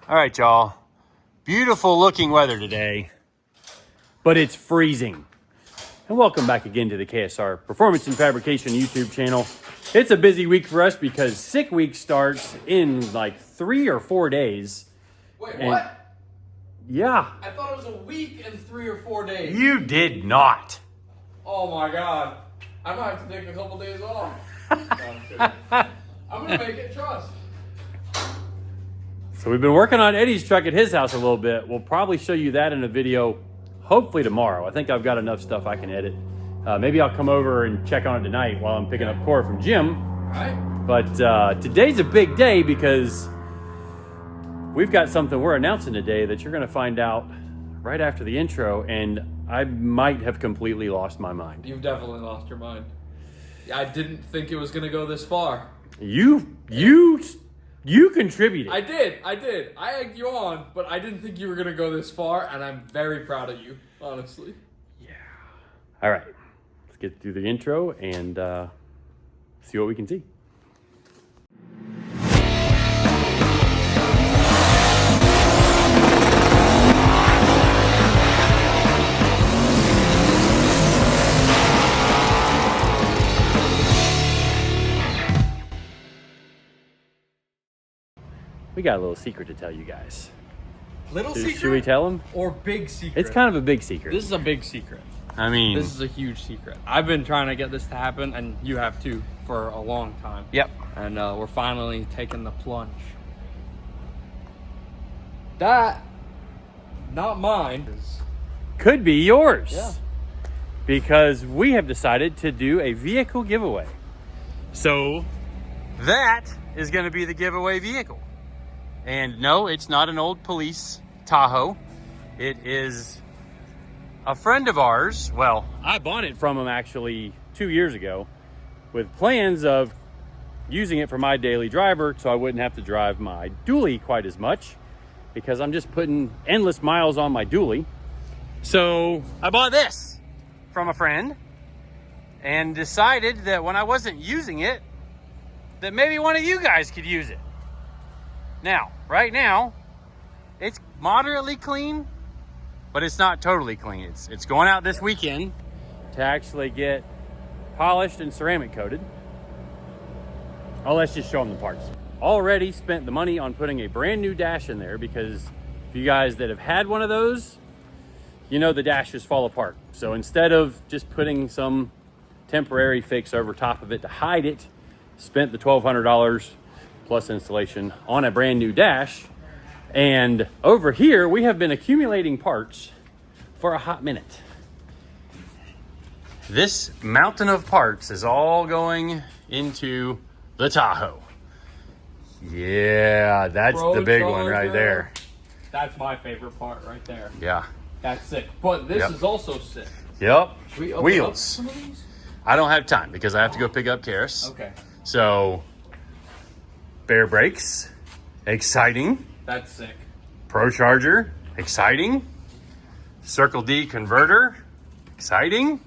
All right, y'all. Beautiful looking weather today, but it's freezing. And welcome back again to the KSR Performance and Fabrication YouTube channel. It's a busy week for us because sick week starts in like 3 or 4 days. Wait, what? Yeah. I thought it was a week and 3 or 4 days. You did not. Oh my God. I might have to take a couple days off. No, I'm kidding. I'm gonna make it trust. So we've been working on Eddie's truck at his house a little bit. We'll probably show you that in a video, hopefully tomorrow. I think I've got enough stuff I can edit. Maybe I'll come over and check on it tonight while I'm picking up Cora from gym. All right. But today's a big day because we've got something we're announcing today that you're gonna find out right after the intro, and I might have completely lost my mind. You've definitely lost your mind. I didn't think it was gonna go this far. You contributed. I did. I egged you on, but I didn't think you were gonna go this far, and I'm very proud of you, honestly. Yeah. All right. Let's get through the intro and see what we can see. We got a little secret to tell you guys. Little secret? Should we tell them? Or big secret? It's kind of a big secret. This is a big secret. I mean, This is a huge secret. I've been trying to get this to happen, and you have too, for a long time. Yep. And we're finally taking the plunge. That, not mine, could be yours. Yeah. Because we have decided to do a vehicle giveaway. So that is going to be the giveaway vehicle. And no, it's not an old police Tahoe. It is a friend of ours. Well, I bought it from him actually 2 years ago with plans of using it for my daily driver so I wouldn't have to drive my dually quite as much because I'm just putting endless miles on my dually. So I bought this from a friend and decided that when I wasn't using it, that maybe one of you guys could use it. Now, right now, it's moderately clean, but it's not totally clean. It's going out this weekend to actually get polished and ceramic coated. Oh, let's just show them the parts. Already spent the money on putting a brand new dash in there because if you guys that have had one of those, you know the dashes fall apart. So instead of just putting some temporary fix over top of it to hide it, spent the $1,200 plus installation on a brand new dash. And over here, we have been accumulating parts for a hot minute. This mountain of parts is all going into the Tahoe. Yeah, that's the big one right there. That's my favorite part right there. Yeah. That's sick. But this is also sick. Yep. Should we open Wheels. up some of these? I don't have time because I have to go pick up Karis. Okay. So, bare brakes, exciting. That's sick. Pro charger, exciting. Circle D converter, exciting.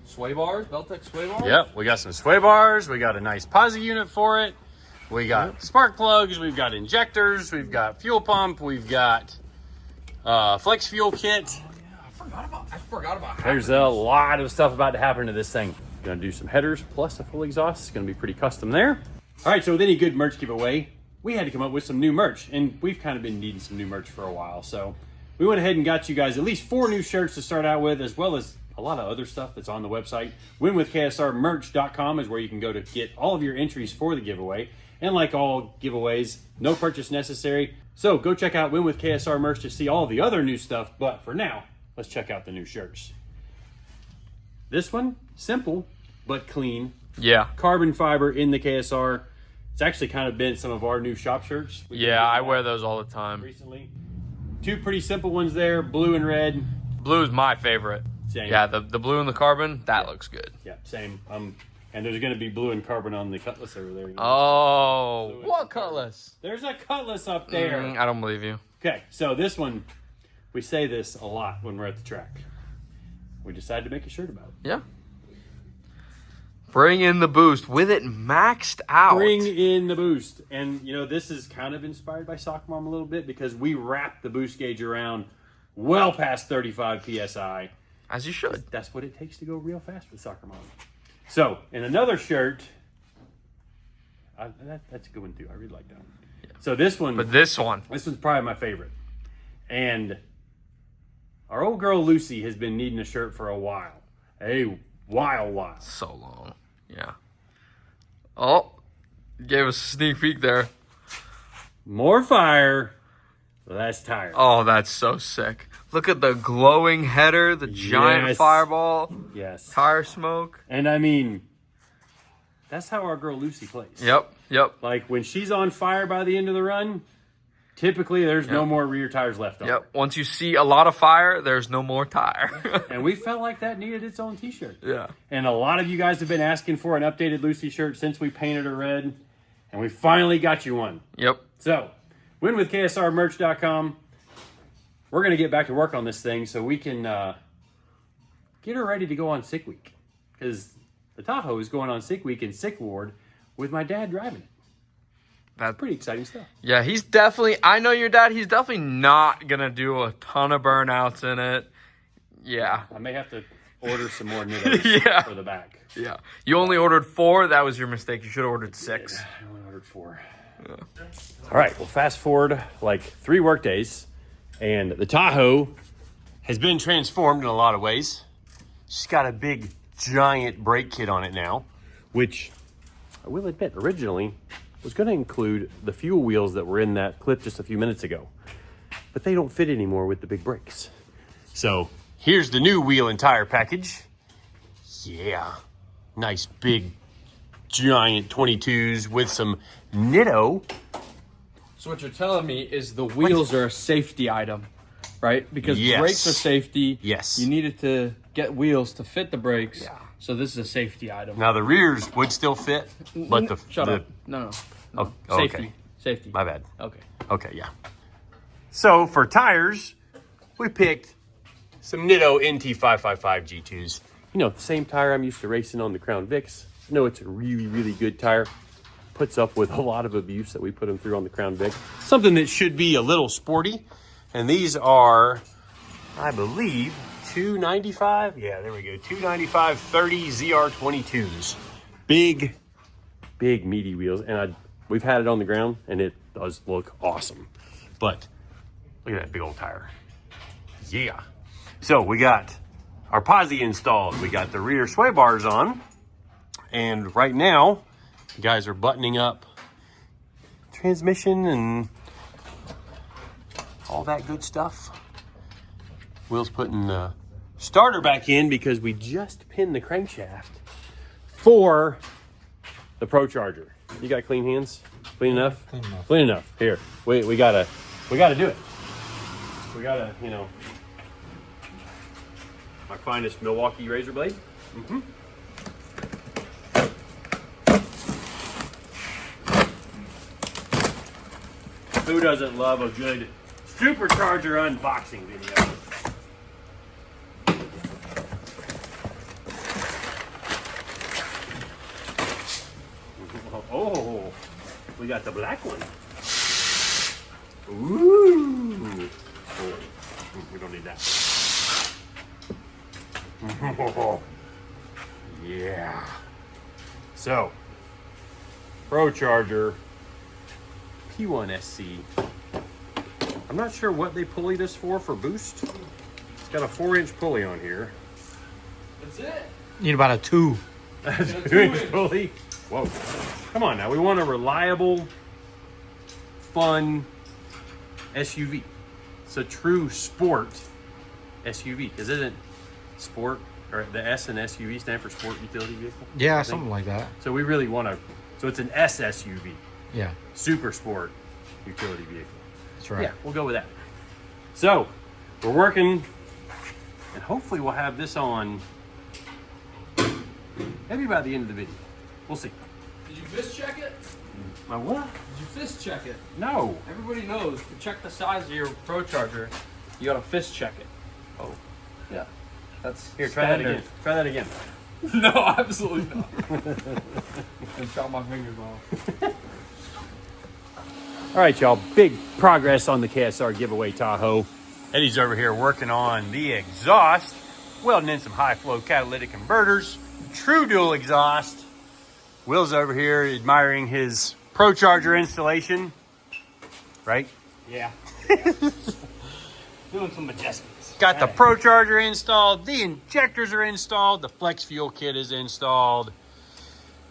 Sway bars, Beltec sway bars? Yep, we got some sway bars. We got a nice posi unit for it. We got spark plugs. We've got injectors. We've got fuel pump. We've got flex fuel kit. Oh, yeah, I forgot about There's a lot of stuff about to happen to this thing. Gonna do some headers plus a full exhaust. It's gonna be pretty custom there. All right, so with any good merch giveaway, we had to come up with some new merch, and we've kind of been needing some new merch for a while. So we went ahead and got you guys at least 4 new shirts to start out with, as well as a lot of other stuff that's on the website. winwithksrmerch.com is where you can go to get all of your entries for the giveaway. And like all giveaways, no purchase necessary. So go check out Win with KSR merch to see all the other new stuff. But for now, let's check out the new shirts. This one, simple but clean. Yeah. Carbon fiber in the KSR. It's actually kind of been some of our new shop shirts. Yeah, I wear those all the time. Recently. 2 pretty simple ones there, blue and red. Blue is my favorite. Same. Yeah, the blue and the carbon, that looks good. Yeah, same. And there's going to be blue and carbon on the Cutlass over there. Oh, So what Cutlass? There's a Cutlass up there. I don't believe you. Okay, so this one, we say this a lot when we're at the track. We decided to make a shirt about it. Yeah. Bring in the boost with it maxed out. Bring in the boost. And, you know, this is kind of inspired by Soccer Mom a little bit because we wrap the boost gauge around well past 35 PSI. As you should. That's what it takes to go real fast with Soccer Mom. So, in another shirt, that's a good one too. I really like that one. Yeah. So this one's probably my favorite. And our old girl Lucy has been needing a shirt for a while. A while. So long. Yeah. Oh, gave us a sneak peek there. More fire, less tire. Oh, that's so sick. Look at the glowing header, the giant fireball. Yes. Tire smoke. And I mean, that's how our girl Lucy plays. Yep. Like when she's on fire by the end of the run, typically there's no more rear tires left on. Yep. Once you see a lot of fire, there's no more tire. And we felt like that needed its own t-shirt. Yeah. And a lot of you guys have been asking for an updated Lucy shirt since we painted her red. And we finally got you one. Yep. So, winwithksrmerch.com. We're going to get back to work on this thing so we can get her ready to go on sick week. Because the Tahoe is going on sick week and sick ward with my dad driving it. That's pretty exciting stuff. Yeah, he's definitely, I know your dad, he's definitely not going to do a ton of burnouts in it. Yeah. I may have to order some more knittos for the back. Yeah. You only ordered 4. That was your mistake. You should have ordered 6. Yeah, I only ordered 4. Yeah. All right, well, fast forward like 3 work days. And the Tahoe has been transformed in a lot of ways. She's got a big, giant brake kit on it now, which I will admit, originally was going to include the fuel wheels that were in that clip just a few minutes ago. But they don't fit anymore with the big brakes. So here's the new wheel and tire package. Yeah, nice big, giant 22s with some Nitto. So what you're telling me is the wheels are a safety item, right? Because brakes are safety. Yes. You needed to get wheels to fit the brakes. Yeah. So this is a safety item. Now the rears would still fit, but the... Shut up. No. Oh, safety. Okay. Safety. My bad. Okay, yeah. So for tires, we picked some Nitto NT555 G2s. You know, the same tire I'm used to racing on the Crown Vics. I know it's a really, really good tire. Puts up with a lot of abuse that we put them through on the Crown Vic. Something that should be a little sporty. And these are, I believe, 295. Yeah, there we go. 295 30 ZR22s. Big, meaty wheels. And we've had it on the ground, and it does look awesome. But look at that big old tire. Yeah. So we got our posi installed. We got the rear sway bars on. And right now, you guys are buttoning up transmission and all that good stuff. Will's putting the starter back in because we just pinned the crankshaft for the Pro Charger. You got clean hands? Clean enough? Clean enough. Here, we gotta do it. We gotta, you know, my finest Milwaukee razor blade. Mm-hmm. Who doesn't love a good supercharger unboxing video? Oh, we got the black one. Ooh. Oh, we don't need that. Yeah. So, Pro Charger P1SC. I'm not sure what they pulley this for boost. It's got a 4-inch pulley on here. That's it. Need about a 2. That's a 2-inch pulley. Whoa. Come on now. We want a reliable, fun SUV. It's a true sport SUV. Because isn't sport, or the S in SUV stand for sport utility vehicle? Yeah, something like that. So we really want to, so it's an SSUV. Yeah. Super sport utility vehicle. That's right. Yeah, we'll go with that. So, we're working, and hopefully we'll have this on maybe by the end of the video. We'll see. Did you fist check it? My what? Did you fist check it? No. Everybody knows to check the size of your Pro Charger, you gotta fist check it. Oh. Yeah. That's Here, try that standard. again. Try that again. No, absolutely not. And chop my fingers off. All right, y'all. Big progress on the KSR giveaway Tahoe. Eddie's over here working on the exhaust, welding in some high flow catalytic converters, true dual exhaust. Will's over here admiring his Pro Charger installation, right? Yeah. Doing some adjustments. Got the Pro Charger installed, the injectors are installed, the Flex Fuel kit is installed.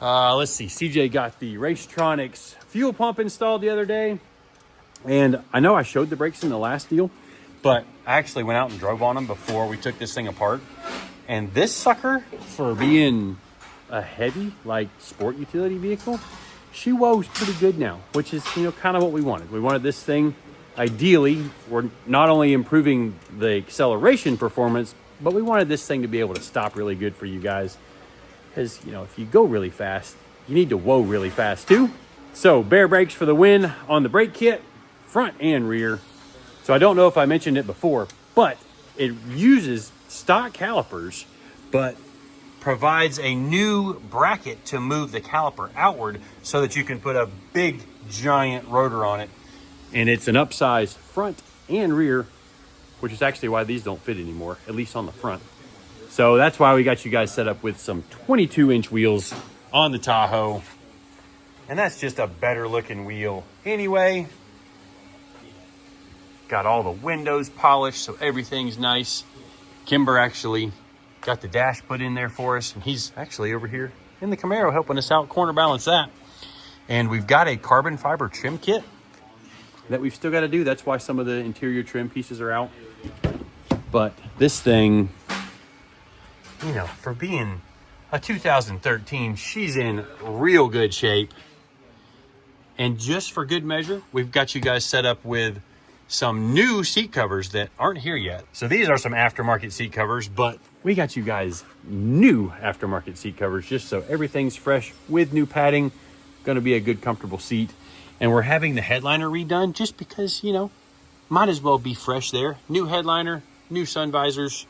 Let's see, CJ got the Racetronics fuel pump installed the other day. And I know I showed the brakes in the last deal, but I actually went out and drove on them before we took this thing apart. And this sucker, for being a heavy, like, sport utility vehicle, she woes pretty good now, which is, you know, kind of what we wanted. We wanted this thing, ideally, we're not only improving the acceleration performance, but we wanted this thing to be able to stop really good for you guys. Because, you know, if you go really fast, you need to whoa really fast too. So, bare brakes for the win on the brake kit, front and rear. So I don't know if I mentioned it before, but it uses stock calipers, but provides a new bracket to move the caliper outward so that you can put a big giant rotor on it. And it's an upsized front and rear, which is actually why these don't fit anymore, at least on the front. So that's why we got you guys set up with some 22-inch wheels on the Tahoe. And that's just a better looking wheel anyway. Got all the windows polished, so everything's nice. Kimber actually got the dash put in there for us, and he's actually over here in the Camaro helping us out, corner balance that. And we've got a carbon fiber trim kit that we've still got to do. That's why some of the interior trim pieces are out. But this thing, you know, for being a 2013, she's in real good shape. And just for good measure, we've got you guys set up with some new seat covers that aren't here yet. So these are some aftermarket seat covers, but we got you guys new aftermarket seat covers just so everything's fresh with new padding. Going to be a good, comfortable seat. And we're having the headliner redone just because, you know, might as well be fresh there. New headliner, new sun visors.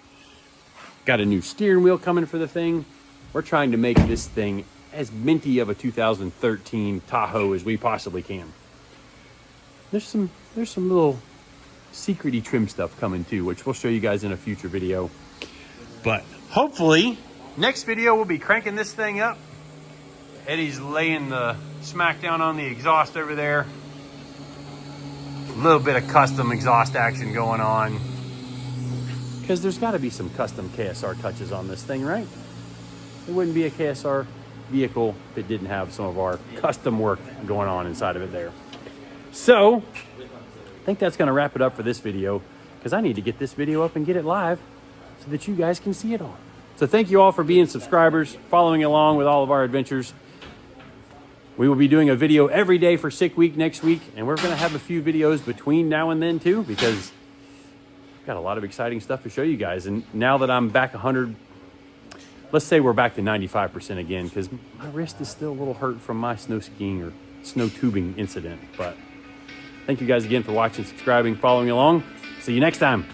Got a new steering wheel coming for the thing. We're trying to make this thing as minty of a 2013 Tahoe as we possibly can. There's some little secret-y trim stuff coming too, which we'll show you guys in a future video. But hopefully, next video we'll be cranking this thing up. Eddie's laying the smackdown on the exhaust over there. A little bit of custom exhaust action going on. Because there's got to be some custom KSR touches on this thing, right? It wouldn't be a KSR vehicle if it didn't have some of our custom work going on inside of it there. So, I think that's going to wrap it up for this video, because I need to get this video up and get it live so that you guys can see it all. So thank you all for being subscribers, following along with all of our adventures. We will be doing a video every day for Sick Week next week, and we're going to have a few videos between now and then too, because I've got a lot of exciting stuff to show you guys. And now that I'm back 100, let's say we're back to 95% again, because my wrist is still a little hurt from my snow skiing or snow tubing incident. But thank you guys again for watching, subscribing, following along. See you next time.